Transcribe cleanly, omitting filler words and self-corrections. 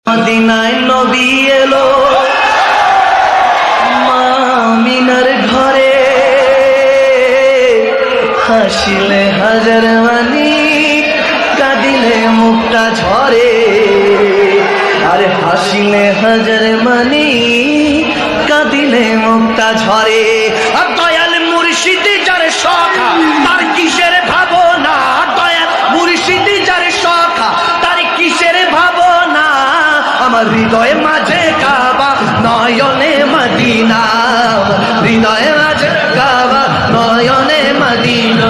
মদিনায় নবী এলো মা আমিনার ঘরে, হাসিলে হাজার মানি কাঁদিলে মুখটা ঝরে। আরে হাসিলে হাজার মানি কাঁদিলে মুখটা ঝরে। আর দয়াল মুর্শিদি যার সখা তার কিসের ভাবনা, দয়াল মুর্শিদি যার সখা তার কিসের ভাবনা। আমার হৃদয়ে মাঝে কাবা নয়নে মদিনা, হৃদয়ে মাঝে কাবা নয়নে মদিনা।